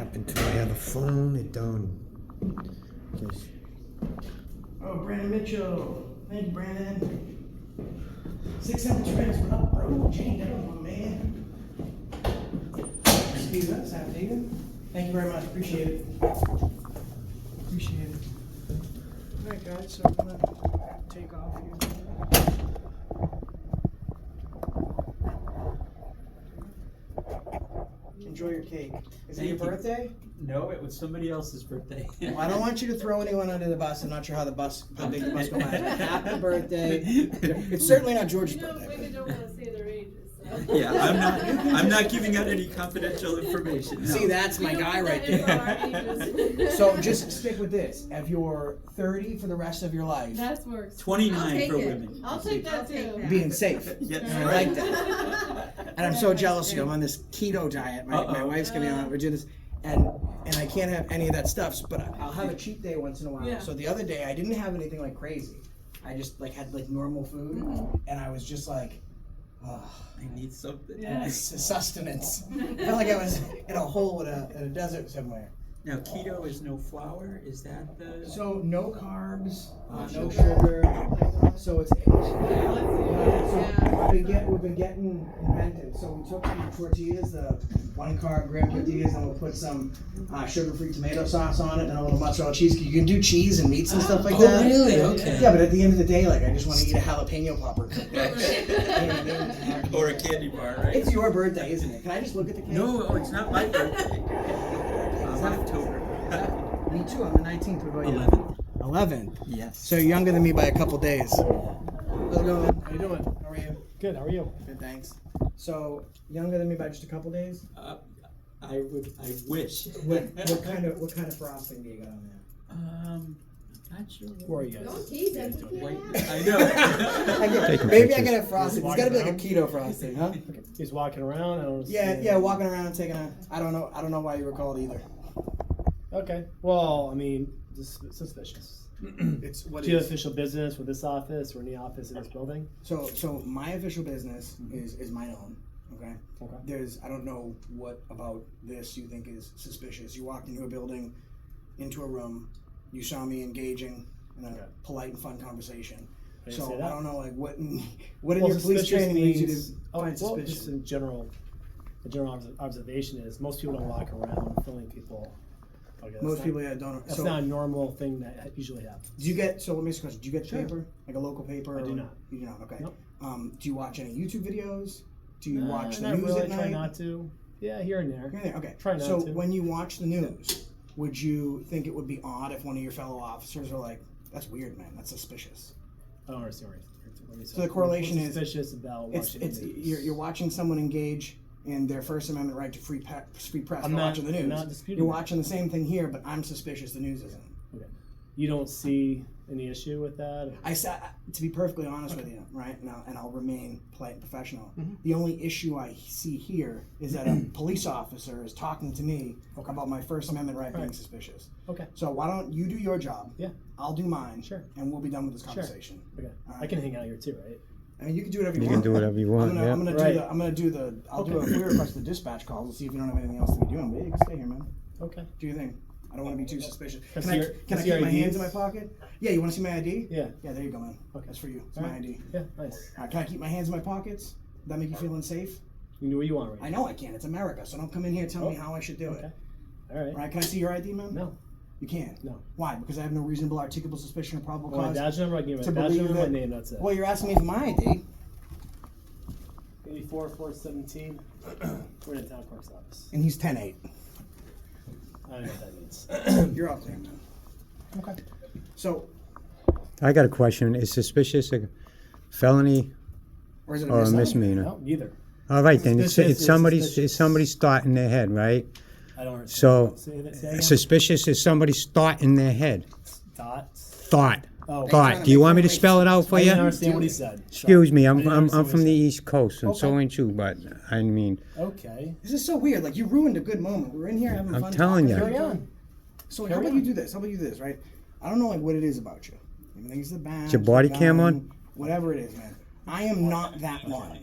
happened to my other phone? It don't. Just... Oh, Brandon Mitchell. Thank you, Brandon. 600 trends. What up, bro? Jane Devil, my man. Steven, Sam David. Thank you very much. Appreciate it. Appreciate it. All right, guys. So I'm gonna take off here. Enjoy your cake. Is it your birthday? No, it was somebody else's birthday. Well, I don't want you to throw anyone under the bus. I'm not sure how big the bus will have. Happy birthday. It's certainly not George's birthday. Women don't want to say their ages. So. Yeah, I'm not giving out any confidential information. No. See, that's my guy right there. So just stick with this. If you're 30 for the rest of your life, That works. 29 for women. I'll take that too. being safe. Yes, And I right. like that. And I'm so jealous of you. I'm on this keto diet. My wife's gonna be on Virginia's, and I can't have any of that stuff. But I'll have a cheat day once in a while. Yeah. So the other day I didn't have anything like crazy. I just like had like normal food, and I was just like, oh, I need something. Yeah. it's sustenance. I felt like I was in a hole in a desert somewhere. Now, keto is no flour. Is that the? So no carbs, no sugar. So it's we've been getting inventive. So we took the tortillas, the 1 carb graham tortillas, and we'll put some sugar-free tomato sauce on it and a little mozzarella cheese. You can do cheese and meats and stuff like that. Oh, really? Okay. Yeah, but at the end of the day, like I just want to eat a jalapeno popper. Or a candy bar, right? It's your birthday, isn't it? Can I just look at the cake? No, it's not my birthday. October. Me too. I'm the 19th. What about you? 11th. 11th. Yes. So you're younger than me by a couple days. How's it going? How you doing? How are you? Good, how are you? Good, thanks. So younger than me by just a couple days. I wish. What kind of frosting do you got on there? Not sure. Where are you guys? Don't tease him. White. I know. Maybe I can have frosting. It's gotta be like a keto frosting, huh? Okay. He's walking around. I don't Yeah, walking around and taking a. I don't know why you were called either. Okay. Well, I mean, this is suspicious. It's what Do you have is. official business with this office or any office in this building? So my official business is my own. Okay. Okay. I don't know what about this you think is suspicious. You walked into a building, into a room, you saw me engaging in a polite and fun conversation. I didn't say So that. I don't know, like what in your police suspicious training leads you to means- find well, suspicious. just in general, the general observation is most people don't walk around filling people. Okay, that's Most not- people don't. That's So not a normal thing that usually happens. do you get? So let me ask you a question. Do you get Sure. paper, like a local paper? I do or- not. You do not. Okay. Nope. Do you watch any YouTube videos? Do you watch the not news really, at night? Try not to. Yeah, here and there. Here and there, okay. Try not so to. when you watch the news, would you think it would be odd if one of your fellow officers are like, "That's weird, man. That's suspicious." I don't understand what you're saying. So the correlation What's is suspicious about watching It's the news? you're watching someone engage in their First Amendment right to free press I'm for not- watching the news. I'm not disputing You're that. watching the same thing here, but I'm suspicious the news isn't. Okay. You don't see any issue with that? I said, to be perfectly honest with you, right now, and I'll remain polite and professional. Mm-hmm. The only issue I see here is that a police officer is talking to me about my First Amendment right being suspicious. Okay. So why don't you do your job? Yeah. I'll do mine. Sure. And we'll be done with this conversation. Okay. All I right. can hang out here too, right? I mean, you can do whatever you You want. can do whatever you want. I'm gonna Right. I'll do a FOIA request to the dispatch calls and see if you don't have anything else to be doing. But you can stay here, man. Okay. Do your thing. I don't want to be too suspicious. Can Can I I see your- can I see your keep my hands IDs? in my pocket? Yeah, you want to see my ID? Yeah. Yeah, there you go, man. Okay. That's for you. It's All my right. ID. Yeah, nice. All right, can I keep my hands in my pockets? Does that make you feel unsafe? You can do what you want right I know I can. It's America, so don't come in here telling me how I should do Okay. it. All right. All right, can I see your ID, man? No. You can't. No. Why? Because I have no reasonable articulable suspicion or probable Well, my cause. badge number, I give you to my badge believe number and my that- name, that's it. Well, you're asking me for my ID. 84-417. We're in the town clerk's office. And he's 10-8. I don't know what that means. You're all clear, man. Okay. So, I got a question. Is suspicious a felony or is it or a misdemeanor? misdemeanor? No, neither. All right, then Suspicious is suspicious. it's somebody's thought in their head, right? I don't understand. So Say that again? suspicious is somebody's thought in their head. Dot. Thought. Oh. Thought. Do you want me to spell it out for I didn't you? understand what he said. Excuse me, I'm I didn't understand what from he the said. East Coast, and so Okay. ain't you. But I mean, Okay. This is so weird. Like, you ruined a good moment. We're in here having I'm fun. telling talking. you. Carry on. So how Carry about on. you do this? How about you do this, right? I don't know like what it is about you. Maybe it's the badge. Is your body the cam gun, on? Whatever it is, man. I am not that one.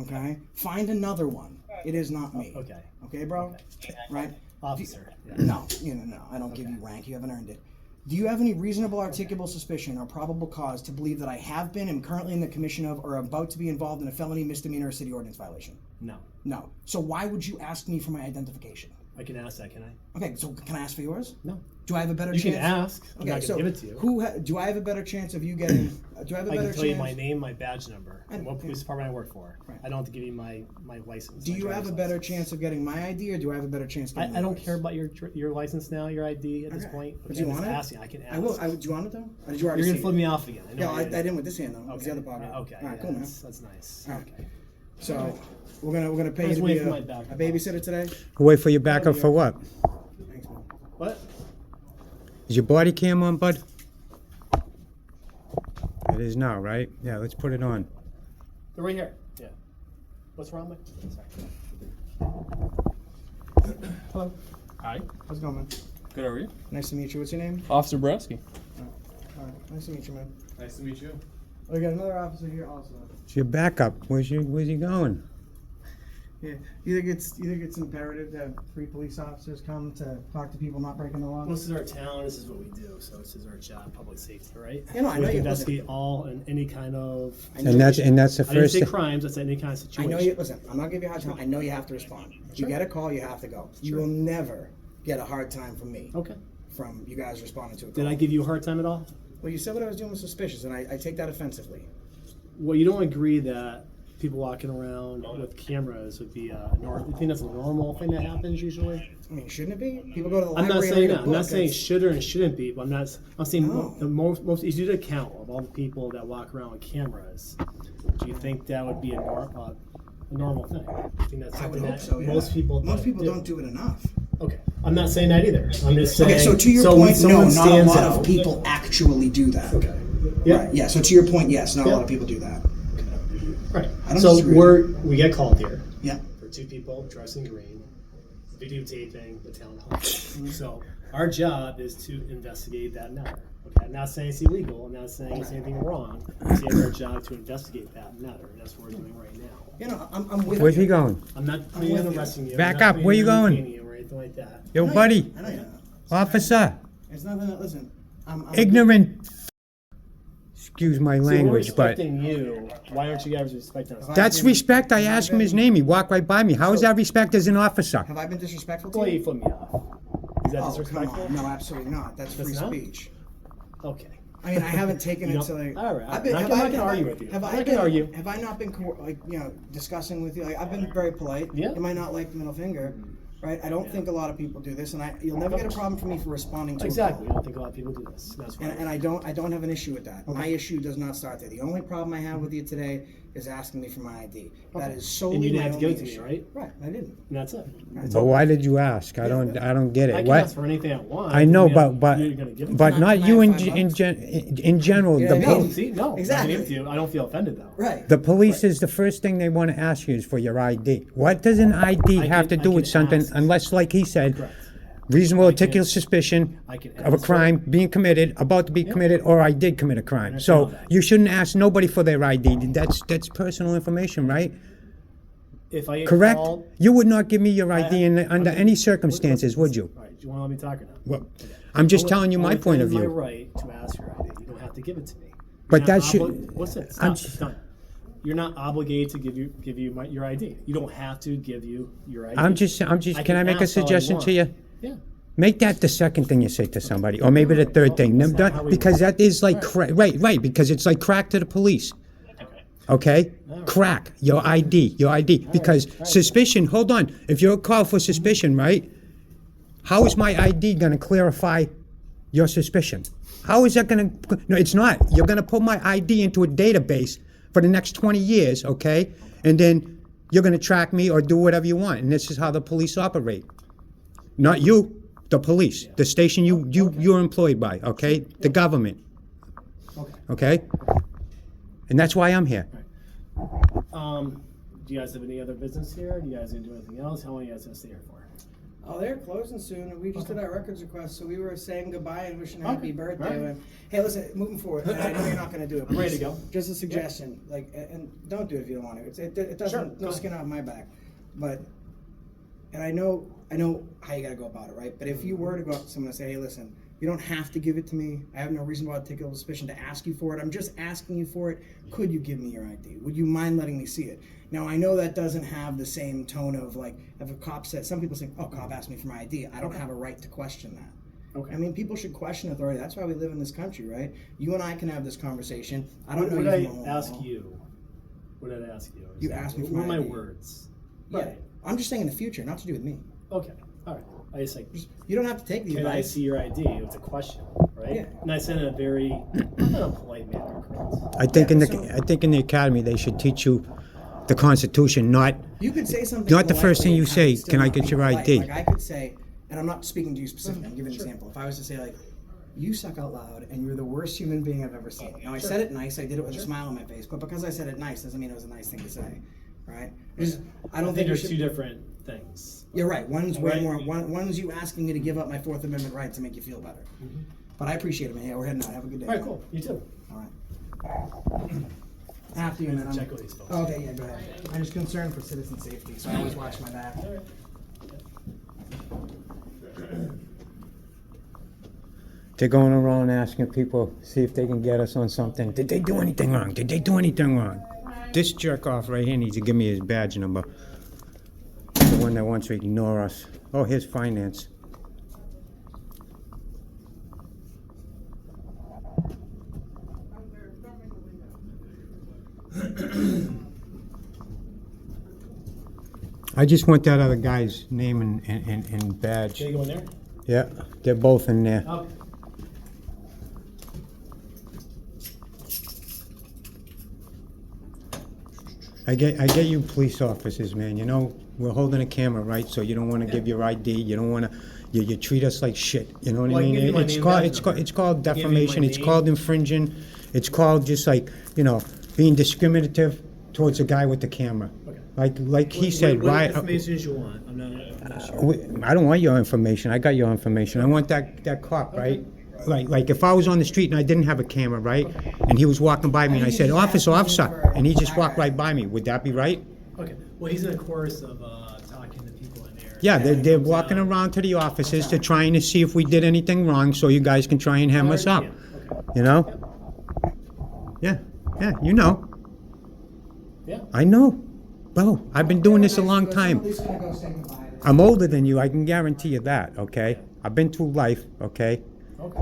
Okay? Find another one. It is not me. Okay. Okay, bro? Right? Officer. Yeah. No, no, I don't give you rank. You haven't earned it. Do you have any reasonable articulable suspicion or probable cause to believe that I have been, am currently in the commission of, or about to be involved in a felony, misdemeanor, or city ordinance violation? No. No. So why would you ask me for my identification? I can ask that, can I? Okay, so can I ask for yours? No. Do I have a better You chance? can ask. I'm Okay, not so going to give it to you. do I have a better chance of you getting? Do I have a I better can tell you chance? my name, my badge number, and what yeah. police department I work for. Right. I don't have to give you my license. Do my you have driver's a better license. chance of getting my ID, or do I have a better chance? Of getting I don't yours? care about your license now, your ID at this Okay. point. But do you I'm just want it? asking. I can ask. I will. Do you want it though? Or did you already You're see gonna flip it? me off again. I know Yeah, I you didn't with this hand though. It was Okay. the other pocket. Okay. All right, Yeah, cool, man. that's nice. All right. Okay. So we're gonna pay I you was to be waiting for a my backup. babysitter today. Wait for your backup for what? Thanks, man. What? Is your body cam on, bud? It is now, right? Yeah, let's put it on. They're right here. Yeah. What's wrong with? Sorry. Hello. Hi. How's it going, man? Good, how are you? Nice to meet you. What's your name? Officer Browski. All right. Nice to meet you, man. Nice to meet you. We got another officer here also. It's your backup. Where's he going? Yeah. You think it's imperative to have 3 police officers come to talk to people not breaking the law? This is our town. This is what we do. So this is our job, public safety, right? You know, I we know have to you- investigate all and any kind of. And that's the I didn't first say thing. crimes. That's any kind of I situation. know you. Listen, I'm not giving you a hard time. I know you have to respond. If you get a call, you have to go. You will never get a hard time from me. Okay. From you guys responding to a call. Did I give you a hard time at all? Well, you said what I was doing was suspicious, and I take that offensively. Well, you don't agree that people walking around with cameras would be normal. You think that's a normal thing that happens usually? I mean, shouldn't it be? People go to the I'm library. not saying and read a that. I'm not book. saying It's- should or and shouldn't be, but I'm saying No. the most easy to count of all the people that walk around with cameras. Do you think that would be a normal thing? I think that's I would something hope that so. Yeah. most people don't do it enough. Okay, I'm not saying that either. I'm just saying. Okay, so to your when point, no, someone not a stands lot out- of people actually do that. Okay. Yeah. Right. Yeah. So to your point, yes, not a Yeah. lot of people do that. Right. I don't So disagree. we get called here Yeah. for 2 people dressed in green, videotaping the town hall. So our job is to investigate that matter. Okay, I'm not saying it's illegal. I'm not saying it's anything wrong. I'm saying it's our job to investigate that matter, and that's what we're doing right now. You know, I'm with Where's you. he going? I'm not planning on with you. arresting you. Back I'm not up. Where you planning on going? detaining you or anything like that. Yo, I know buddy. you- I know you. Officer. It's nothing. Listen, I'm Ignorant. Excuse my See, we're language, but respecting you. Why aren't you guys respecting us? that's respect. I asked him his name. He walked right by me. How is that respect as an officer? Have I been disrespectful to Why you you? flip me off? Is that Oh, come disrespectful? on. No, absolutely not. That's free That's not? speech. Okay. I mean, I haven't taken You it don't- to like. all right, I've been, I'm have not I- gonna have argue I- with you. Have I'm I not been, gonna argue. Have I not been discussing with you? Like, I've been very polite. Yeah. You might not like the middle finger, right? I don't think a lot of people do this, and you'll never get a problem from me for responding to Exactly. a I call. don't think a lot of people do this. That's why. And I don't have an issue with that. My issue does not start there. The only problem I have with you today is asking me for my ID. That is solely And you didn't my have to give only it to me, issue. right? Right, I didn't. And that's it. But why did you ask? I don't get I it. can What? ask for anything I want. I know, Doesn't mean but you're gonna give it to but me. not Can I you have in $5? in general. Yeah, The no. pol- See, no, Exactly. I give it to you. I don't feel offended though. Right. The police is the first thing they want to ask you is for your ID. What does an ID I have can- to do I with can something ask. unless, like he said, Correct. reasonable I can- articulate suspicion I can of a ask crime being committed, about to be committed, or I did commit a crime. understand So all that. you shouldn't ask nobody for their ID. That's personal information, right? If I get Correct? called, You would not give me your ID under okay. any circumstances, would you? All right. Do you want to let me talk or not? Well, I'm just Only- telling you my only point of thing is view. My right to ask your ID. You don't have to give it to me. But You're that not should- What's it? I'm Stop. It's done. You're not obligated to give you your ID. You don't have to give you your ID. I'm just. Can I make a ask all I suggestion to want. you? Yeah. Make that the second thing you say to somebody, or maybe the third thing. That's not how we Because work. that is like right, because it's like crack to the police. Okay? right. Crack your ID. Because suspicion, hold on. If you're called for suspicion, right? How is my ID going to clarify your suspicion? How is that going to? No, it's not. You're going to put my ID into a database for the next 20 years, okay? And then you're going to track me or do whatever you want. And this is how the police operate. Not you, the police, the station you're employed by, okay? The government, okay? And that's why I'm here. Do you guys have any other business here? Do you guys gonna do anything else? How long are you guys gonna stay here for? Oh, they're closing soon. We just did our records request, so we were saying goodbye and wishing a happy Okay. birthday. All right. And, hey, listen, moving forward, and I know you're not going to do it. I'm ready please. to go. Just a suggestion, like, and don't do it if you don't want to. It doesn't, Sure, no go skin off my back. But and I know how you gotta go about it, right? But if you were to go up to someone and say, hey, listen, you don't have to give it to me. I have no reasonable articulable suspicion to ask you for it. I'm just asking you for it. Could you give me your ID? Would you mind letting me see it? Now, I know that doesn't have the same tone of like, if a cop said, some people say, oh, cop asked me for my ID. I don't have a right to question that. Okay. I mean, people should question authority. That's why we live in this country, right? You and I can have this conversation. I don't know What you did from a I ask wall. you? What did I ask you? You asked me for What were my my ID. words? Yeah. Right. I'm just saying in the future, not to do with me. Okay. All right. I just like, You don't have to take the can I advice. see your ID? It was a question, right? Yeah. And I said in a very, not a polite manner, correct? I think Yeah, I think in the academy they should teach you the Constitution, not You could say something. Not the first thing politely you and kind of say, still "Can I not get be your polite." ID? Like I could say, and I'm not speaking to you specifically. I'm giving an example. If I was to say like, "You suck out loud, and you're the worst human being I've ever seen." Now I said it nice. I did it with a smile on my face, but because I said it nice doesn't mean it was a nice thing to say, right? I don't think you there's should. two different things. You're right. One's way Right. more. One's you asking me to give up my Fourth Amendment right to make you feel better. But I appreciate it, man. Yeah, we're heading out. Have a good day. All right, cool. You too. All right. After you, man. Check with these folks. Okay, yeah, go ahead. I'm just concerned for citizen safety, so I always watch my back. All right. they're going around asking people, see if they can get us on something. Did they do anything wrong? Did they do anything wrong? This jerk off right here needs to give me his badge number. The one that wants to ignore us. Oh, here's finance. I just want that other guy's name and badge. Can you go in there? Yeah, they're both in there. Up. I get you police officers, man. You know, we're holding a camera, right? So you don't want to give your ID. You don't want to. You treat us like shit. You know what Well, I I can mean? give you my It's name, called badge it's called number. it's called Give you my defamation. It's name. called infringing. It's called just like, you know, being discriminative towards a guy with the camera. Okay. Like he said, what why? information you want? I'm not I don't want your information. I got your information. I want that cop, right? Like if I was on the street and I didn't have a camera, right? And he was walking by me and I said, officer, and he just walked right by me. Would that be right? Okay. Well, he's in a course of talking to people in there. Yeah, they're Comes walking out. around to the offices. They're trying to see if we did anything wrong so you guys can try and hem us up. Yeah, okay. You know? Yeah, you know. Yeah. I know. Bro, I've been doing this a long time. Somebody's gonna go say goodbye. I'm older than you, I can guarantee you that, okay? I've been through life, okay? Okay.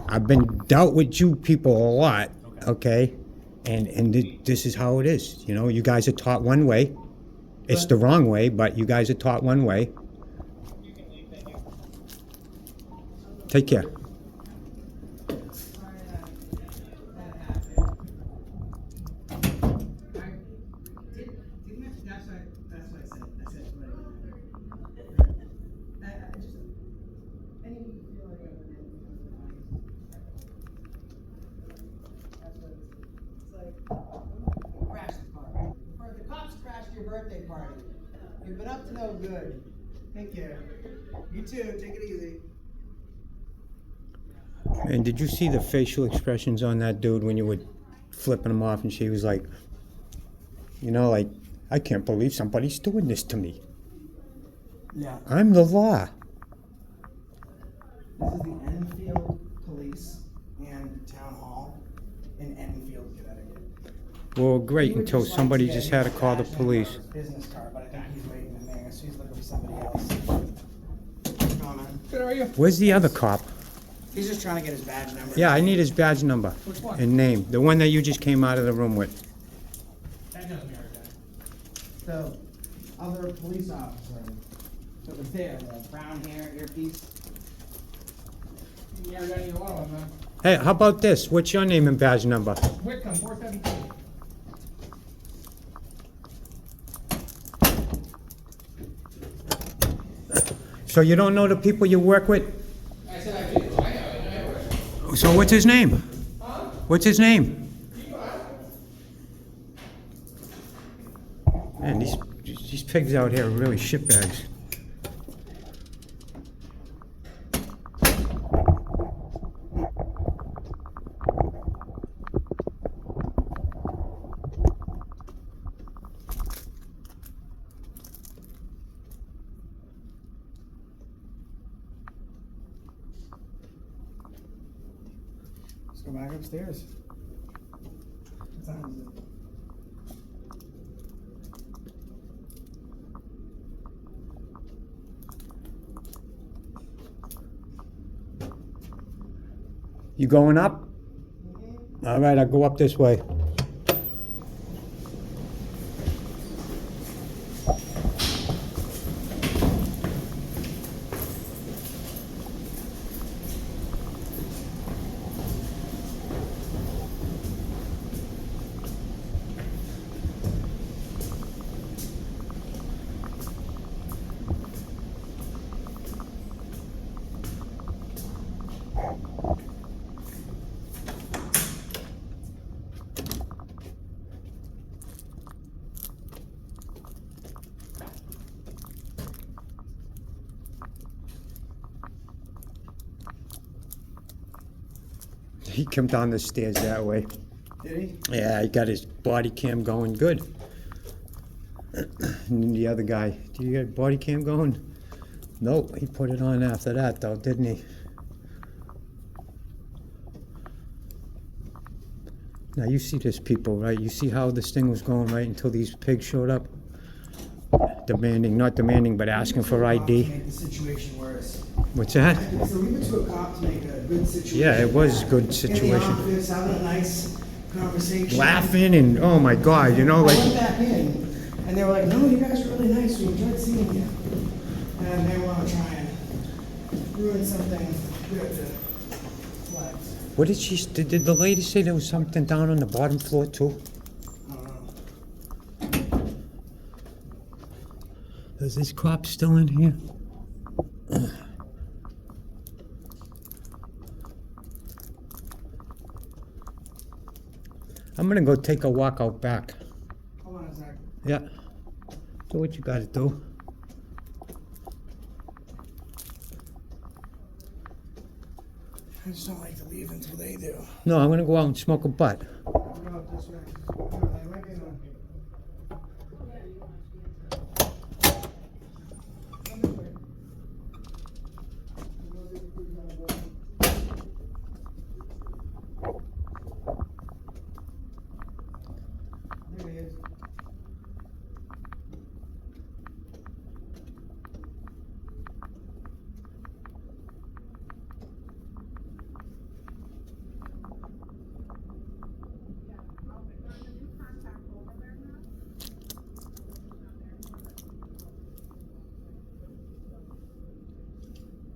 I've been dealt with you people a lot, Okay. okay? And this is how it is. You know, you guys are taught one way. It's the wrong way, but you guys are taught one way. Take care. Crash the party. Or the cops crashed your birthday party. You've been up to no good. Take care. You too. Take it easy. And did you see the facial expressions on that dude when you were flipping him off and she was like, you know, like, I can't believe somebody's doing this to me. Yeah. I'm the law. This is the Enfield Police and Town Hall in Enfield, Connecticut. Well, great, He would until just like somebody to just get had to his call the badge number police. or his business card, but I think he's waiting in there, so he's looking for somebody else. Come on, man. Good, how are you? Where's the other cop? He's just trying to get his badge number. Yeah, I need his badge number Which one? and name. The one that you just came out of the room with. The other police officer that was there, the brown hair, earpiece. You never got either one of them, man. Hey, how about this? What's your name and badge number? Whitcomb, 417. So you don't know the people you work with? I said I do. I know. So what's his name? What's his name? Man, these pigs out here are really shitbags. Go back upstairs. What time is it? You going up? All right, I'll go up this way. He come down the stairs that way. Did he? Yeah, he got his body cam going good. And then the other guy, did you get body cam going? Nope, he put it on after that though, didn't he? Now you see this, people, right? You see how this thing was going right until these pigs showed up? Demanding, not demanding, but asking for To ID. make the situation worse. What's that? So leave it to a cop to make a good situation. Yeah, it was a good In the situation. office, having a nice conversation. Laughing and, oh my God, you know, I went like, back in, and they were like, "No, you guys are really nice. We enjoyed seeing you." And they want to try and ruin something good to lives. what did she, did the lady say there was something down on the bottom floor too? I don't know. Is this cop still in here? I'm gonna go take a walk out back. Hold on a sec. Yeah. Do what you gotta do. I just don't like to leave until they do. No, I'm gonna go out and smoke a butt. I'll go up this way. They might be in the- There he is.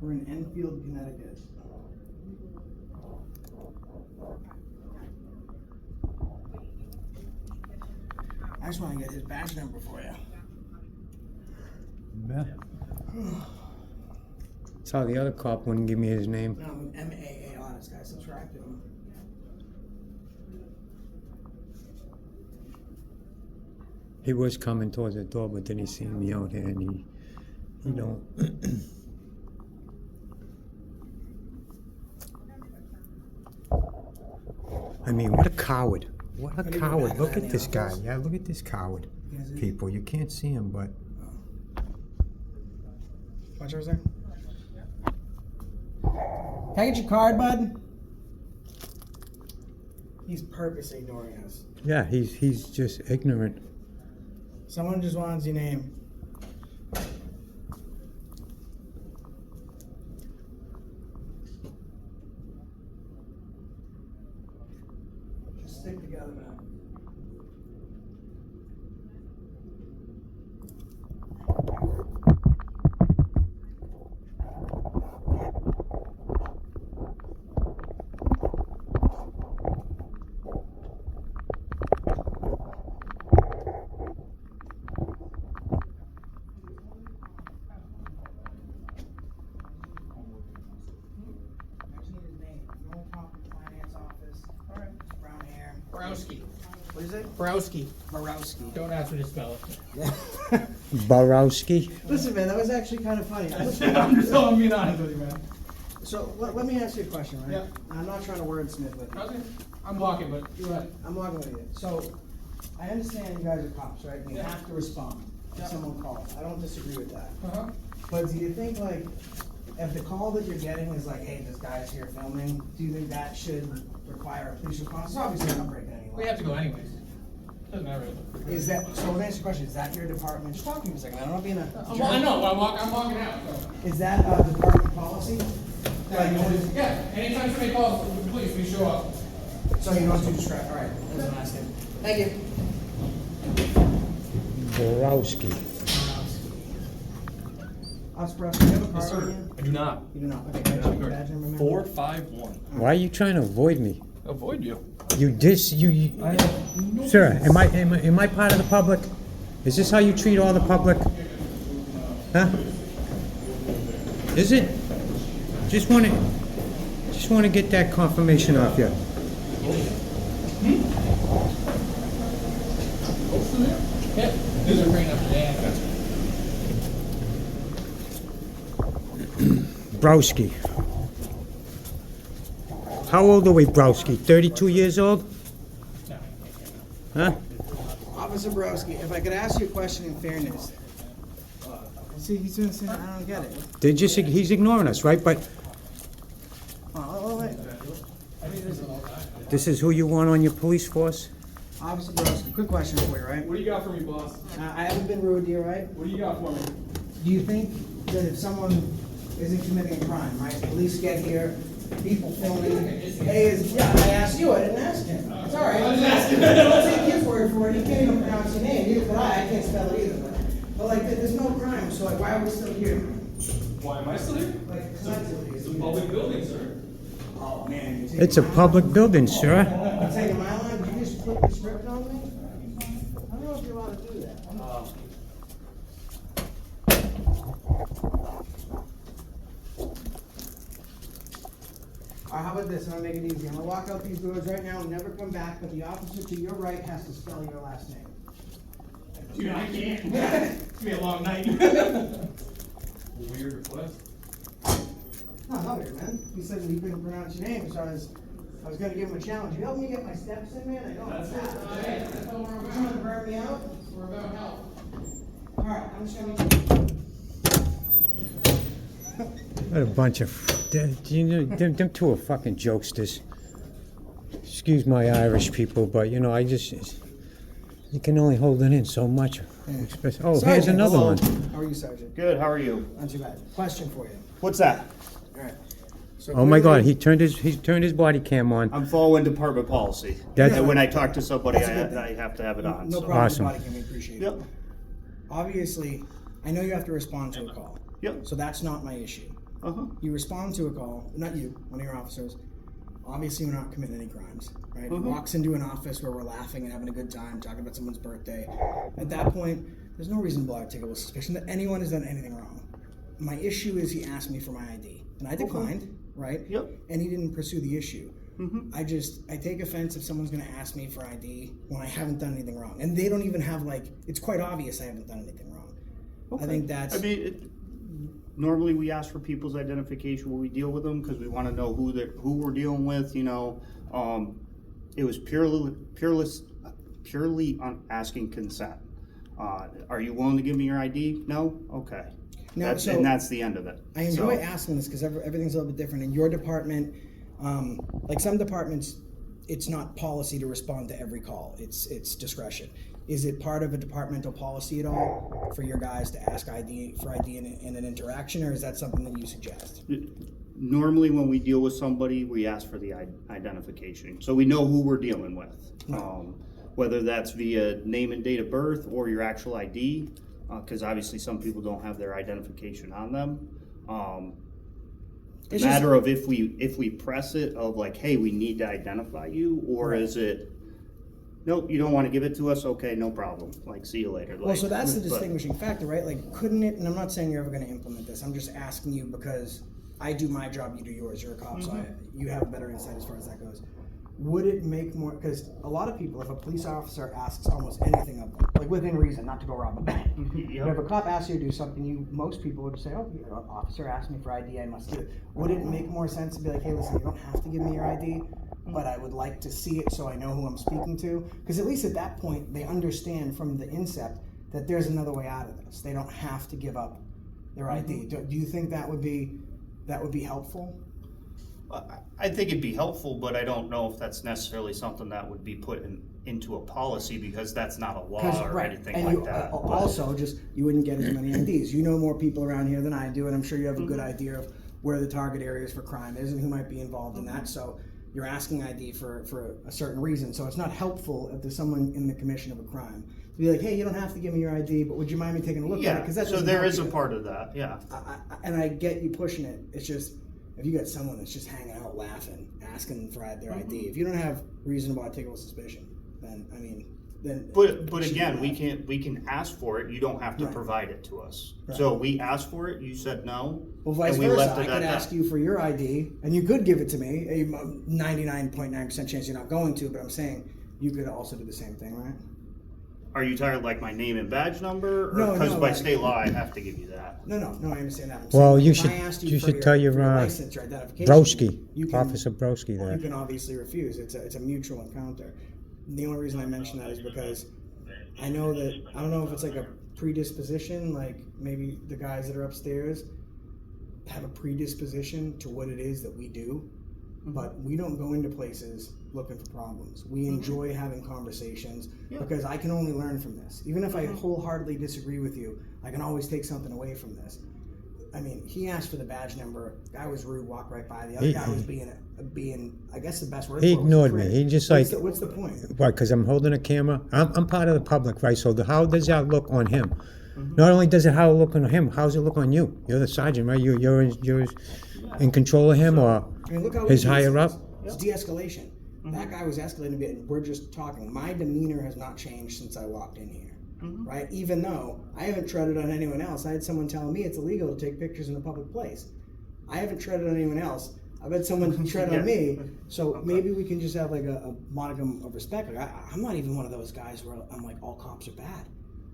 We're in Enfield, Connecticut. I just want to get his badge number for you. Yeah. Saw the other cop wouldn't give me his name. No, I'm M.A.A. honest guy. Subtracted him. He was coming towards the door, but then he seen me out here and he don't. I mean, what a coward. What a Gonna go coward. back Look in at the this guy. office. Yeah, look at this coward. Is it- People, you can't see him, but Watch over there. Can I get your card, bud? He's purposely ignoring us. yeah, he's just ignorant. Someone just wants your name. Just stick together, man. I just need his name. No cop in the finance office. All right. Brown hair. Borowski. What is it? Borowski. Borowski. Don't ask me to spell Borowski. Listen, man, that was actually kind of funny. it. I'm being honest with you, man. So let me ask you a question, right? Yeah. I'm not trying to wordsmith with you. Okay. I'm walking, but go ahead. I'm walking with you. So I understand you guys are cops, right? And you Yeah. have to respond Yeah. if someone calls. I don't disagree with that. Uh-huh. But do you think like if the call that you're getting is like, hey, this guy's here filming, do you think that should require a police response? It's obviously not breaking any laws. We have to go anyways. Doesn't matter. Is that, so let me ask you a question, is that your department, just talk to me for a second, I don't want to be in a. I know, I'm walking out, so. Is that department policy? Like, Yeah, anytime somebody calls the police, we show up. so you don't do discretion, all right, that's what I'm asking. Thank you. Borowski. Osprey, do you have a card on you? I do not. You do not, okay, can I check your badge number, ma'am? 451. Why are you trying to avoid me? Avoid you. Sir, am I part of the public? Is this how you treat all the public? Huh? Is it? Just wanna get that confirmation off you. Yeah, these are bringing up the day. Browski. How old are we, Browski? 32 years old? Huh? Officer Borowski, if I could ask you a question in fairness. See, he's doing the same, I don't get it. He's ignoring us, right? But Wait. this is who you want on your police force? Officer Borowski, quick question for you, right? What do you got for me, boss? I haven't been rude to you, right? What do you got for me? Do you think that if someone isn't committing a crime, right, police get here, people filming, yeah, I asked you, I didn't ask him. It's all right. Don't take his word for it, he can't even pronounce your name, neither could I can't spell it either. But like, there's no crime, so like, why are we still here? Why am I still here? Like, collectively, It's a public building, sir. Oh, man. you're taking It's a my public building, sir. line. You're taking my line, did you just flip the script on me? I don't know if you're allowed to do that. All right, how about this, and I'll make it easy. I'm gonna walk out these doors right now and never come back, but the officer to your right has to spell your last name. Dude, I can't. It's gonna be a long night. Weird request. No, not weird, man. He said that he couldn't pronounce your name, so I was gonna give him a challenge. You help me get my steps in, man? I know it's fast. That's what we're You trying to burn me out? We're about help. All right, I'm just gonna. What a bunch of, them two are fucking jokesters. Excuse my Irish people, but you can only hold it in so much. Oh, here's Sergeant, another hello. one. How are you, Sergeant? Good, how are you? Not too bad. Question for you. What's that? All right. So Oh my God, clearly- he turned his body cam on. I'm following department policy. That's- And when I talk to somebody, That's a good thing. I have to have it on. No so. problem. Awesome. Body cam, we appreciate it. Yep, Obviously, I know you have to respond to a call. yep, So that's not my issue. uh-huh, You respond to a call, not you, one of your officers. Obviously, we're not committing any crimes, right? He walks into an office where we're laughing and having a good time, talking about someone's birthday. At that point, there's no reason to blow articulable suspicion that anyone has done anything wrong. My issue is he asked me for my ID, and I declined, right? Yep. And he didn't pursue the issue. Mhm. I take offense if someone's gonna ask me for ID when I haven't done anything wrong. And they don't even have it's quite obvious I haven't done anything wrong. I think that's. I mean, normally we ask for people's identification when we deal with them, because we want to know who we're dealing with, It was purely on asking consent. Are you willing to give me your ID? No? Okay. Now, And that's the end of it. I enjoy So- asking this because everything's a little bit different. In your department, like some departments, it's not policy to respond to every call. It's discretion. Is it part of a departmental policy at all for your guys to ask for ID in an interaction, or is that something that you suggest? Normally, when we deal with somebody, we ask for the identification, so we know who we're dealing with. Whether that's via name and date of birth or your actual ID, because obviously some people don't have their identification on them. It's The matter of if we press it of like, hey, we need to identify you, or is it, nope, you don't want to give it to us, okay, no problem, like, see you later. Well, so that's the but- distinguishing factor, right? Like, couldn't it, and I'm not saying you're ever gonna implement this, I'm just asking you because I do my job, you do yours, you're a cop, so you have a better insight as far as that goes. Would it make more, because a lot of people, if a police officer asks almost anything of them, like within reason, not to go rob a bank. Yep. But if a cop asks you to do something, most people would say, oh, an officer asked me for ID, I must do it. Would it make more sense to be like, hey, listen, you don't have to give me your ID, but I would like to see it so I know who I'm speaking to? Because at least at that point, they understand from the incept that there's another way out of this. They don't have to give up their ID. Do you think that would be that would be helpful? I think it'd be helpful, but I don't know if that's necessarily something that would be put into a policy, because that's not a law or Right, anything and like you, that. But- also, just, you wouldn't get as many IDs. You know more people around here than I do, and I'm sure you have a good idea of where the target areas for crime is and who might be involved in that, so you're asking ID for a certain reason, so it's not helpful if there's someone in the commission of a crime to be like, hey, you don't have to give me your ID, but would you mind me taking a look at it? Yeah, Because that so doesn't there help is a you. part of that, yeah. And I get you pushing it. It's just, if you got someone that's just hanging out laughing, asking for their ID, if you don't have reasonable articulable suspicion, then I mean, then. But it should again, be we can ask for it, you don't have to Right. provide it to us. Right. So we asked for it, you said no. Well, vice and we versa, left I it could at ask that. you for your ID, and you could give it to me. A 99.9% chance you're not going to, but I'm saying you could also do the same thing, right? Are you tired like my name and badge number? No, Because no, by like- state law, I have to give you that. No, I understand that. I'm Well, saying, you if should- I asked you for should tell your, for license, your identification. Broski, you can- Officer Broski there. You can obviously refuse. It's a mutual encounter. The only reason I mention that is because I know that, I don't know if it's like a predisposition, like maybe the guys that are upstairs have a predisposition to what it is that we do, but we don't go into places looking for problems. We enjoy having conversations because I can only learn from this. Even if I wholeheartedly disagree with you, I can always take something away from this. I mean, he asked for the badge number. Guy was rude, walked right by. The other guy was being, I guess the best word He for it was ignored a me. prick. He just What's the point? Why? Because I'm holding a camera. I'm part of the public, right? So how does that look on him? Not only does it how it look on him, how does it look on you? You're the sergeant, right? You're in control of him, or I mean, look how his easy higher this up. is. It's de-escalation. That guy was escalating a bit, and we're just talking. My demeanor has not changed since I walked in here, right? Even though I haven't treaded on anyone else. I had someone telling me it's illegal to take pictures in a public place. I haven't treaded on anyone else. I've had someone tread on me. So maybe we can just have like a modicum of respect. Like I'm not even one of those guys where I'm like, all cops are bad.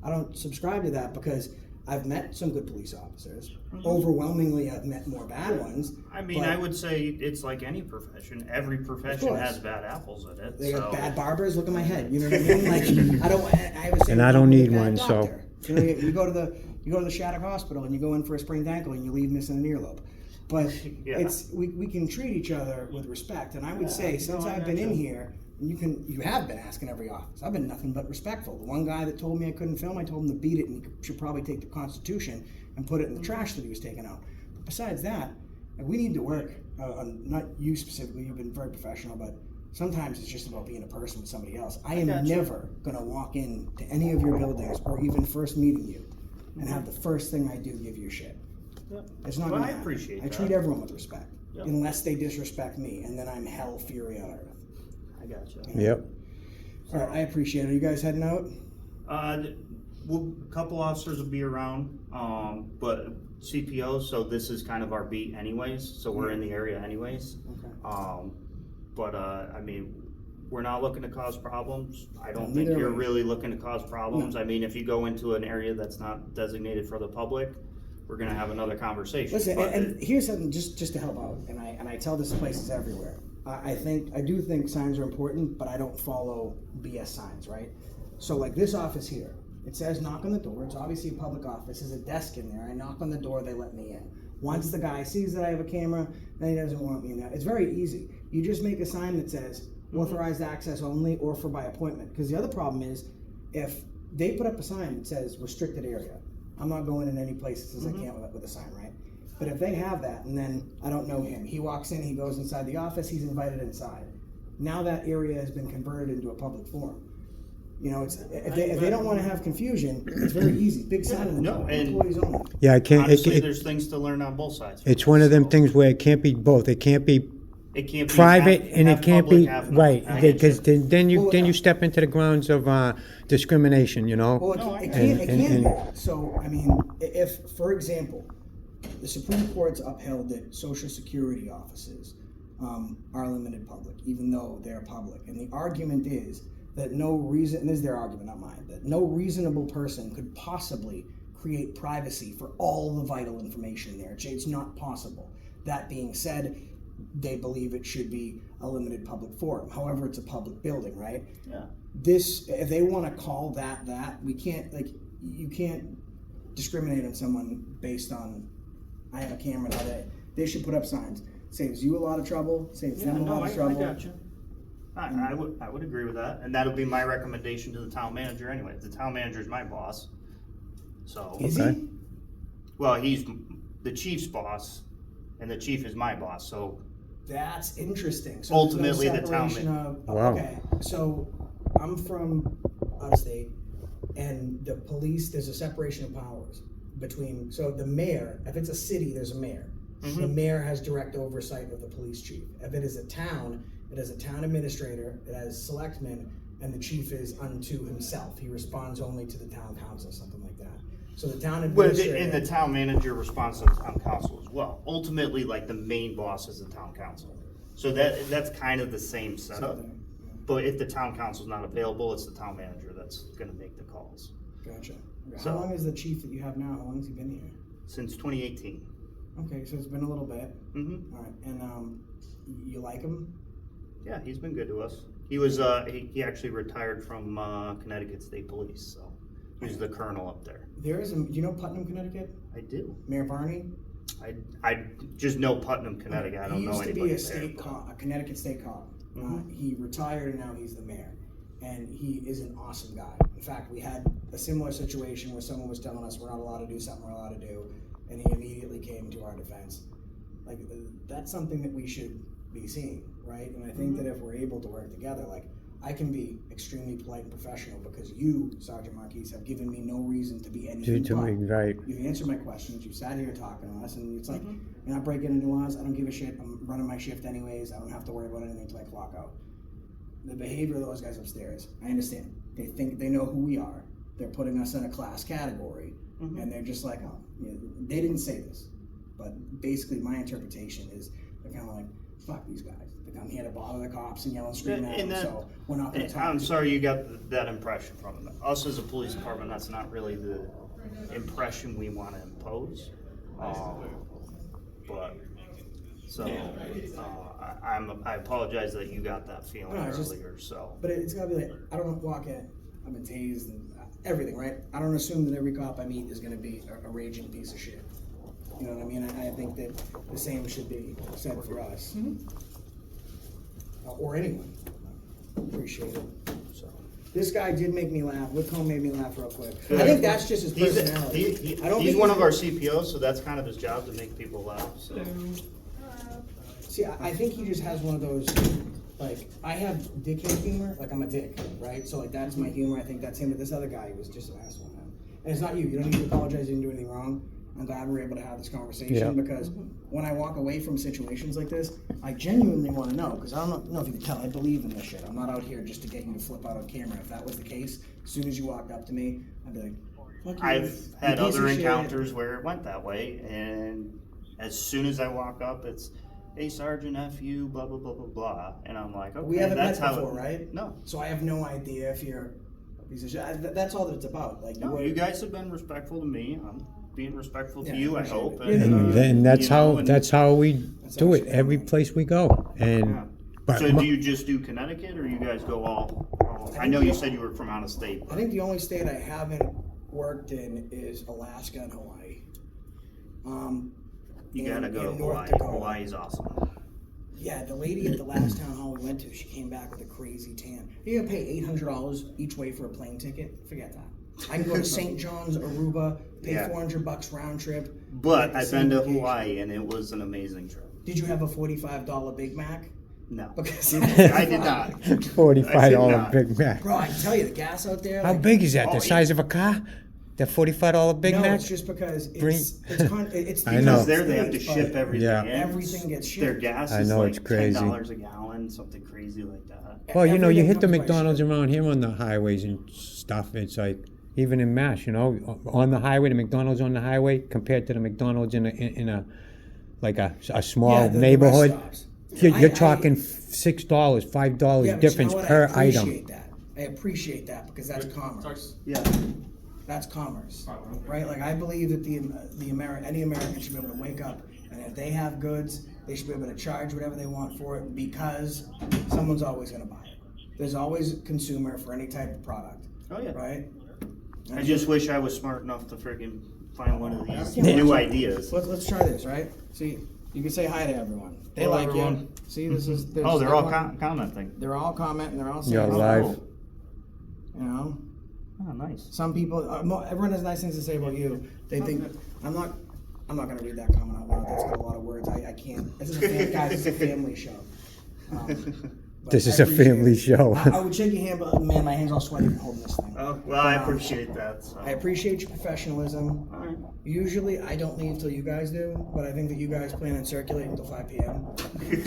I don't subscribe to that because I've met some good police officers. Overwhelmingly, I've met more bad ones. I mean, but I would say it's like any profession. Every profession course. has bad apples in it. They so. got bad barbers. Look at my head. You know what I mean? Like I have a And I don't need bad one, so- doctor. You know, you go to the Shattuck Hospital and you go in for a sprained ankle and you leave missing an earlobe. But Yeah. we can treat each other with respect. And I would say since I've been in here, you have been asking every office. I've been nothing but respectful. The one guy that told me I couldn't film, I told him to beat it and he should probably take the Constitution and put it in the trash that he was taking out. But besides that, we need to work on, not you specifically, you've been very professional, but sometimes it's just about being a person with somebody else. I am never going to walk into any of your buildings or even first meeting you and have the first thing I do give you shit. It's not Well, going to I happen. appreciate I that. treat everyone with respect, unless they disrespect me, and then I'm hell fury on earth. I gotcha. Yep. All right, I appreciate it. Are you guys heading out? A couple officers will be around, but CPOs, so this is kind of our beat anyways, so we're in the area anyways. Okay. But I mean, we're not looking to cause problems. I don't Neither think you're are we. really looking to cause problems. I mean, if you go into an area that's not designated for the public, we're gonna have another conversation. Listen, But and here's something just to help out, and I tell this places everywhere. I do think signs are important, but I don't follow BS signs, right? So like this office here, it says knock on the door. It's obviously a public office. There's a desk in there. I knock on the door, they let me in. Once the guy sees that I have a camera, then he doesn't want me in there. It's very easy. You just make a sign that says authorized access only or for by appointment. Because the other problem is if they put up a sign that says restricted area, I'm not going in any place that says I can't with a sign, right? But if they have that and then I don't know him, he walks in, he goes inside the office, he's invited inside. Now that area has been converted into a public forum. You know, it's if they don't want to have confusion, it's very easy. Big sign in the No, door, and- employees only. Yeah, I can't. honestly, there's things to learn on both sides. It's one of them things where it can't be both. It can't be It can't be private half- and half it can't public, be half right, not. because then Well, you step into the grounds of discrimination. You know. Well, No, I it get can, it. it can And- be. So, I mean, if, for example, the Supreme Court's upheld that Social Security offices are limited public, even though they're public. And the argument is that no reason, and this is their argument, not mine, that no reasonable person could possibly create privacy for all the vital information there. It's not possible. That being said, they believe it should be a limited public forum. However, it's a public building, right? Yeah. This, if they want to call that, we can't, like, you can't discriminate on someone based on, I have a camera, They should put up signs. Saves you a lot of trouble, saves Yeah, them a no, lot of I trouble. got you. I would agree with that, and that'll be my recommendation to the town manager anyway. The town manager's my boss, so. Is Okay. he? Well, he's the chief's boss, and the chief is my boss, so. That's interesting. So Ultimately, the there's no town separation of, Wow. okay, so I'm from out of state, and the police, there's a separation of powers between, so the mayor, if it's a city, there's a mayor. The mayor has direct oversight of the police chief. If it is a town, it has a town administrator, it has selectmen, and the chief is unto himself. He responds only to the town council, something like that. So the town administrator. And the town manager responds to the town council as well. Ultimately, like, the main boss is the town council. So that's kind of the same setup. Something. But if the town council's not available, it's the town manager that's gonna make the calls. Gotcha. So- How long is the chief that you have now? How long has he been here? Since 2018. Okay, so it's been a little bit. Mm-hmm. All right, and you like him? Yeah, he's been good to us. He was, he actually retired from, Connecticut State Police, so he was the colonel up there. There is a. Do you know Putnam, Connecticut? I do. Mayor Barney. I just know Putnam, Connecticut. I don't know He used to anybody be a there. state cop, a Connecticut state cop. He retired and now he's the mayor, and he is an awesome guy. In fact, we had a similar situation where someone was telling us we're not allowed to do something we're allowed to do, and he immediately came to our defense. Like that's something that we should be seeing, right? And I think that if we're able to work together, like I can be extremely polite and professional because you, Sergeant Marquis, have given me no reason to be anything To but. me, right. You've answered my questions. You sat here talking to us, and it's like you're not breaking any laws. I don't give a shit. I'm running my shift anyways. I don't have to worry about anything until I clock out. The behavior of those guys upstairs, I understand. They think they know who we are. They're putting us in a class category, and they're just like, oh, you know, they didn't say this, but basically my interpretation is they're kind of like, fuck these guys. They come here to bother the cops and yell and scream at them, so we're not going to talk. I'm sorry you got that impression from them. Us as a police department, that's not really the impression we want to impose. But so I apologize that you got that feeling No, it's just- earlier. So But it's gotta be like, I don't walk in, I've been tased and everything, right? I don't assume that every cop I meet is gonna be a raging piece of shit. You know what I mean? I think that the same should be said for us. Or anyone. Appreciate it. So, this guy did make me laugh. Whitcomb made me laugh real quick. I think that's just his personality. I don't he's think one of our CPOs, so that's kind of his job to make people laugh. So. See, I think he just has one of those, like, I have dickhead humor, like I'm a dick, right? So like that's my humor, I think that's him, but this other guy was just an asshole, man. And it's not you don't need to apologize, you didn't do anything wrong. I'm glad we're able to have this conversation Yeah. because when I walk away from situations like this, I genuinely want to know, because I don't know if you can tell, I believe in this shit. I'm not out here just to get you to flip out on camera. If that was the case, as soon as you walked up to me, I'd be like, fuck you, I've you had piece other of shit. encounters where it went that way, and as soon as I walk up, it's, hey, Sergeant, F you, blah, blah, blah, blah, blah. And I'm like, okay, We haven't that's met how before, right? No. So I have no idea if you're a piece of shit. That's all that it's about. Like, No, you guys have been respectful to me. I'm being respectful Yeah, to you, I appreciate hope. it. And then that's you know, how that's how we That's do it actually every fine. place we go. And Yeah. but So my- do you just do Connecticut, or you guys go all I know you said you were from out of state. I think the only state I haven't worked in is Alaska and Hawaii. You gotta and go to North Hawaii. Dakota. Hawaii's awesome. Yeah, the lady at the last town hall we went to, she came back with a crazy tan. You're gonna pay $800 each way for a plane ticket? Forget that. I can go to St. John's, Aruba, pay Yeah. $400 round trip. But get the I've same been to vacation. Hawaii, and it was an amazing trip. Did you have a $45 Big Mac? No, Because I did not. $45 not. Big Mac. Bro, I can tell you, the gas out there. How like, big is that? Oh, The size of a car? That $45 Big no, Mac? it's just because Bring- it's I know. Because there they have to States, ship but everything. Yeah. in. Everything gets Their shipped. gas I is know, like it's crazy. $10 a gallon, something crazy like that. Well, you know, you Everything hit the comes by McDonald's ship. around here on the highways and stuff. It's like, even in Mass, you know, on the highway, the McDonald's on the highway compared to the McDonald's in a like a small Yeah, the neighborhood. rest stops. You're talking $6, $5 Yeah, but difference you know what? per I item. appreciate that. I appreciate that because that's commerce. Yeah. That's commerce, right? Like I believe that any American should be able to wake up and if they have goods, they should be able to charge whatever they want for it because someone's always going to buy it. There's always a consumer for any type of product, Oh yeah. right? I just wish I was smart enough to freaking find one of these Yeah. new ideas. Let's try this, right? See, You can say hi to everyone. They Hello, like everyone. you. See, this is. Oh, they're all commenting. They're all commenting. They're all saying. You're hello. live. You know. Oh, nice. Some people, everyone has nice things to say about you. They think I'm not going to read that comment out loud. That's got a lot of words. I can't. This is guys. It's a family show. But This is I a family appreciate it. show. I would shake your hand, but man, my hands all sweaty from holding this thing. Oh, well, I appreciate that. So. I appreciate your professionalism. All right. Usually, I don't leave till you guys do, but I think that you guys plan on circulating until 5 p.m.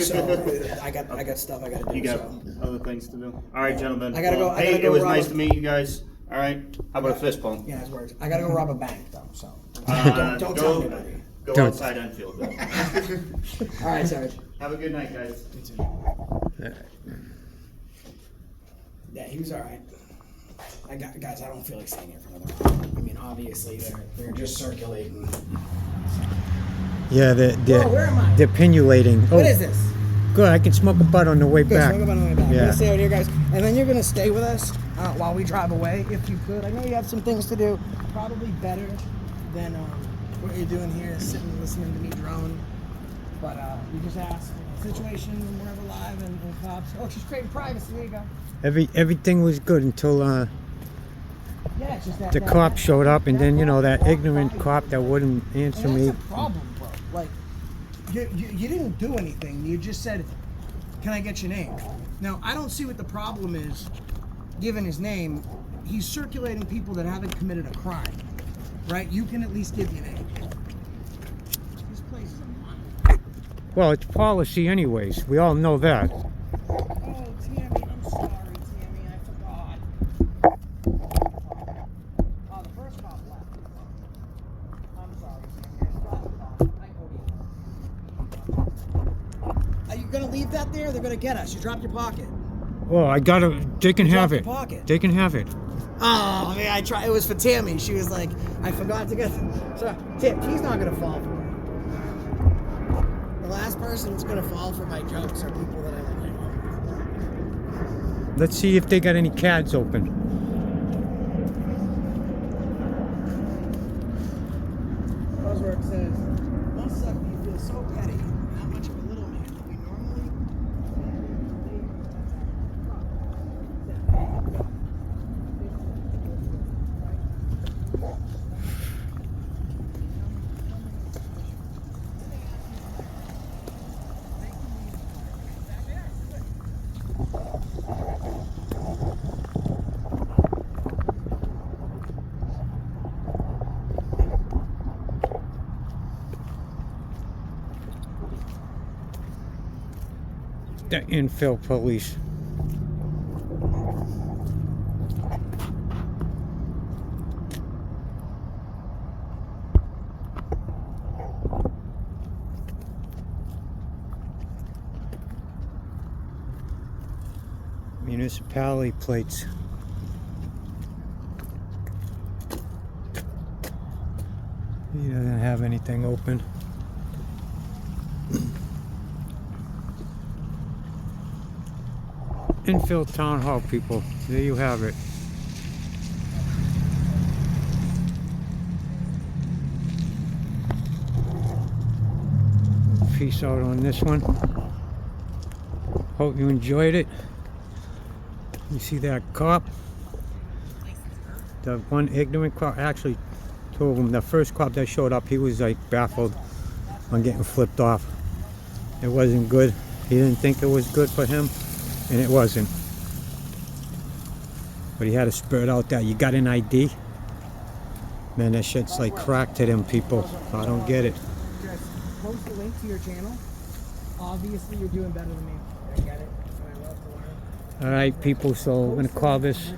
So I got stuff I got to do. You got so. other things to do. All right, gentlemen. I gotta go- I Hey, gotta go it was rob nice a- to meet you guys. All right. How about a fist bump? Yeah, it works. I got to go rob a bank though. So don't Go- tell anybody. Go Don't. outside Enfield. Though. All right, Sarge. Have a good night, guys. Yeah, he was all right. Guys, I don't feel like staying here for another hour. I mean, obviously they're just circulating. Yeah, Whoa, where am I? they're pinulating. Oh, What is this? good. I can smoke a butt on the way Good, back. smoke about on the way back. I'm Yeah. gonna stay out here, guys, and then you're gonna stay with us while we drive away, if you could. I know you have some things to do. Probably better than what you're doing here, sitting and listening to me drone. But we just asked situation when we're ever live and cops. Oh, she's creating privacy. There you go. Everything was good until Yeah, it's just that the cop showed up, and then that ignorant cop that wouldn't answer and me. that's a problem, bro. Like, you didn't do anything. You just said, "Can I get your name?" Now, I don't see what the problem is. Given his name, he's circulating people that haven't committed a crime, right? You can at least give your name. This place is a mile. Well, it's policy anyways. We all know that. Oh, Tammy, I'm sorry, Tammy. I forgot. Oh, the first cop left. I'm sorry, Tammy. I forgot the cop. I owe you. Are you gonna leave that there? They're gonna get us. You dropped your pocket. Well, I gotta. They can have Drop it. the pocket. They can have it. Oh, man, I tried. It was for Tammy. She was like, I forgot to get. So, Tim, he's not gonna fall for it. The last person that's gonna fall for my jokes are people that I like. Let's see if they got any CADs open. Rosework says, "Must suck. You feel so petty. Not much of a little man. We normally." The Enfield police. Municipality plates. He doesn't have anything open. Enfield Town Hall, people. There you have it. Peace out on this one. Hope you enjoyed it. You see that cop? The one ignorant cop, actually two of them. The first cop that showed up, he was like baffled on getting flipped off. It wasn't good. He didn't think it was good for him, and it wasn't. But he had to spurt out that, "You got an ID?" Man, that shit's like crack to them people. I don't get it. Just post a link to your channel. Obviously, you're doing better than me. I get it. And I love to learn. Alright, people, so we're gonna call this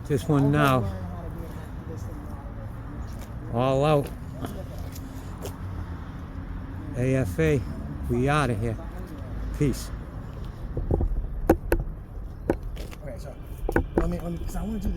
Your channel. one now. Learn how to be an activist and moderator. All out. AFA, we out of here. Peace. Okay, so let me, because I want to do this.